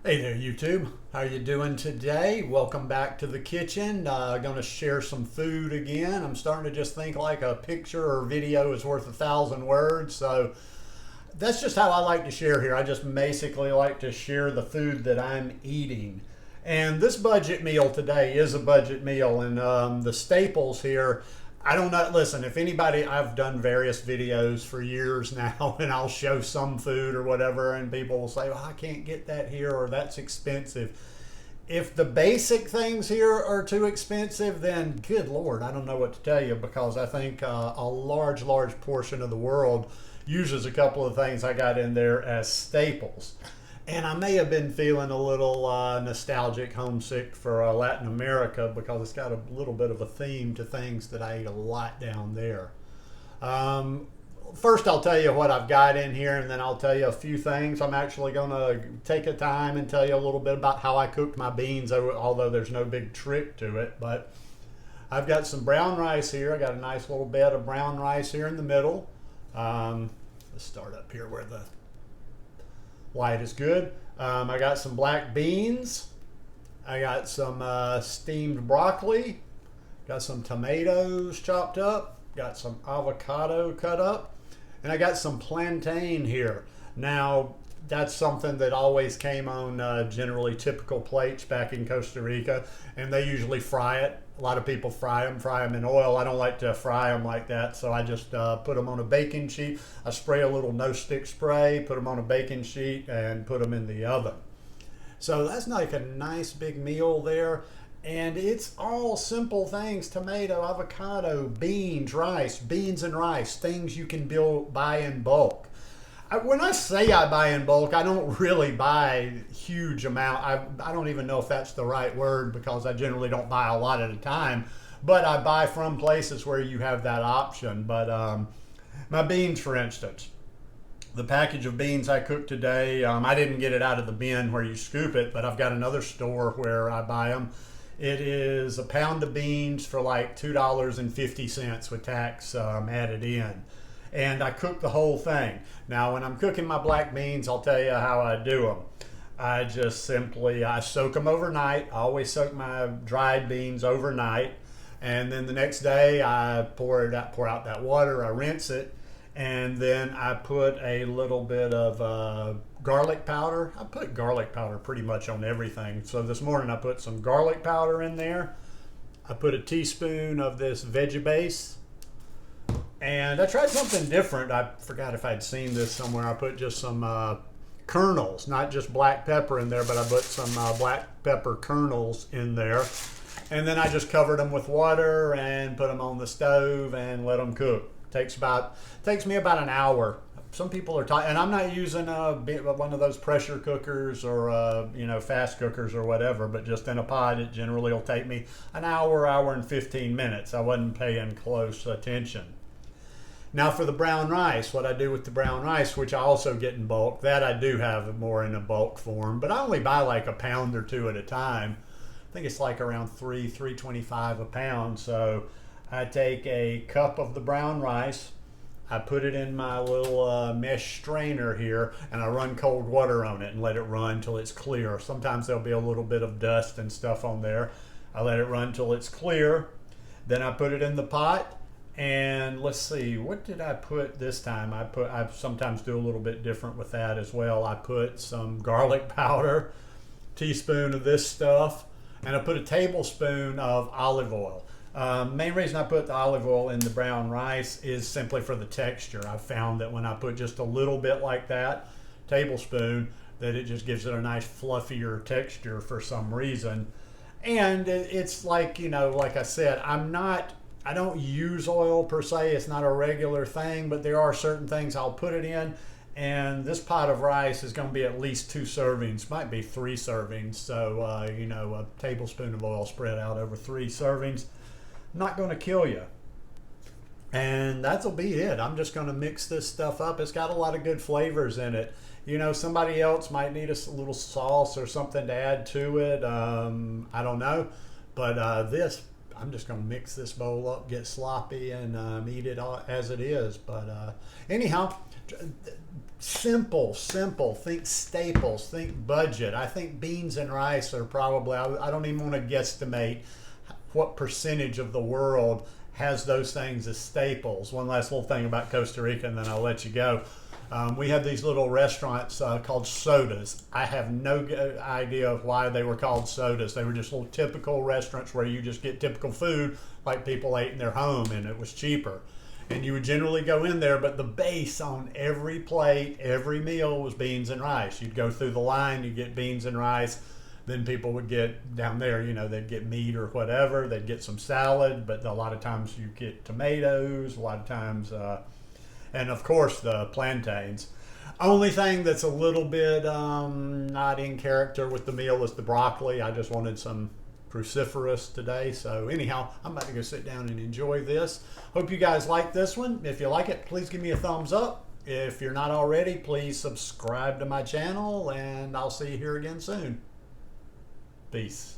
Hey there, YouTube. How you doing today? Welcome back to the kitchen. Going to share some food again. I'm starting to just think like a picture or video is worth 1,000 words. So that's just how I like to share here. I just basically like to share the food that I'm eating. And this budget meal today is a budget meal, and the staples here. I don't know. Listen, if anybody, I've done various videos for years now, and I'll show some food or whatever, and people will say, "Well, I can't get that here," or "That's expensive." If the basic things here are too expensive, then good Lord, I don't know what to tell you, because I think a large portion of the world uses a couple of things I got in there as staples. And I may have been feeling a little nostalgic, homesick for Latin America, because it's got a little bit of a theme to things that I ate a lot down there. Um, First, I'll tell you what I've got in here, and then I'll tell you a few things. I'm actually going to take a time and tell you a little bit about how I cooked my beans, although there's no big trick to it. But I've got some brown rice here. I got a nice little bed of brown rice here in the middle. Let's start up here where the white is good. I got some black beans. I got some steamed broccoli. Got some tomatoes chopped up. Got some avocado cut up. And I got some plantain here. Now, that's something that always came on generally typical plates back in Costa Rica, and they usually fry it. A lot of people fry them in oil. I don't like to fry them like that, so I just put them on a baking sheet. I spray a little no-stick spray, put them on a baking sheet, and put them in the oven. So that's like a nice big meal there. And it's all simple things: tomato, avocado, beans, rice, beans and rice, things you can buy in bulk. When I say I buy in bulk, I don't really buy huge amount. I don't even know if that's the right word, because I generally don't buy a lot at a time. But I buy from places where you have that option. But my beans, for instance, the package of beans I cooked today, I didn't get it out of the bin where you scoop it, but I've got another store where I buy them. It is a pound of beans for like $2.50 with tax added in. And I cook the whole thing. Now, when I'm cooking my black beans, I'll tell you how I do them. I just simply I soak them overnight. I always soak my dried beans overnight, and then the next day I pour out that water. I rinse it, and then I put a little bit of garlic powder. I put garlic powder pretty much on everything. So this morning I put some garlic powder in there. I put a teaspoon of this veggie base. And I tried something different. I forgot if I'd seen this somewhere. I put just some kernels, not just black pepper in there, but I put some black pepper kernels in there. And then I just covered them with water and put them on the stove and let them cook. Takes me about an hour. Some people are and I'm not using one of those pressure cookers or fast cookers or whatever, but just in a pot. It generally will take me an hour and 15 minutes. I wasn't paying close attention. Now, for the brown rice, what I do with the brown rice, which I also get in bulk, that I do have more in a bulk form, but I only buy like a pound or two at a time. I think it's like around $3.25 a pound. So I take a cup of the brown rice, I put it in my little mesh strainer here, and I run cold water on it and let it run till it's clear. Sometimes there'll be a little bit of dust and stuff on there. I let it run till it's clear. Then I put it in the pot. And let's see, what did I put this time? I sometimes do a little bit different with that as well. I put some garlic powder, teaspoon of this stuff, and I put a tablespoon of olive oil. Main reason I put the olive oil in the brown rice is simply for the texture. I've found that when I put just a little bit like that, tablespoon, that it just gives it a nice fluffier texture for some reason. And it's like, like I said, I don't use oil per se. It's not a regular thing, but there are certain things I'll put it in. And this pot of rice is going to be at least 2 servings, might be 3 servings. So, a tablespoon of oil spread out over 3 servings. Not going to kill you. And that'll be it. I'm just going to mix this stuff up. It's got a lot of good flavors in it. Somebody else might need a little sauce or something to add to it. I don't know. But I'm just going to mix this bowl up, get sloppy, and eat it all as it is. But anyhow, Simple, simple. Think staples, think budget. I think beans and rice are probably, I don't even want to guesstimate what percentage of the world has those things as staples. One last little thing about Costa Rica, and then I'll let you go. We have these little restaurants called sodas. I have no idea of why they were called sodas. They were just little typical restaurants where you just get typical food like people ate in their home, and it was cheaper. And you would generally go in there, but the base on every plate, every meal was beans and rice. You'd go through the line, you'd get beans and rice. Then people would get down there, they'd get meat or whatever. They'd get some salad, but a lot of times you get tomatoes, a lot of times, and of course the plantains. Only thing that's a little bit not in character with the meal is the broccoli. I just wanted some cruciferous today. So anyhow, I'm about to go sit down and enjoy this. Hope you guys like this one. If you like it, please give me a thumbs up. If you're not already, please subscribe to my channel, and I'll see you here again soon. Peace.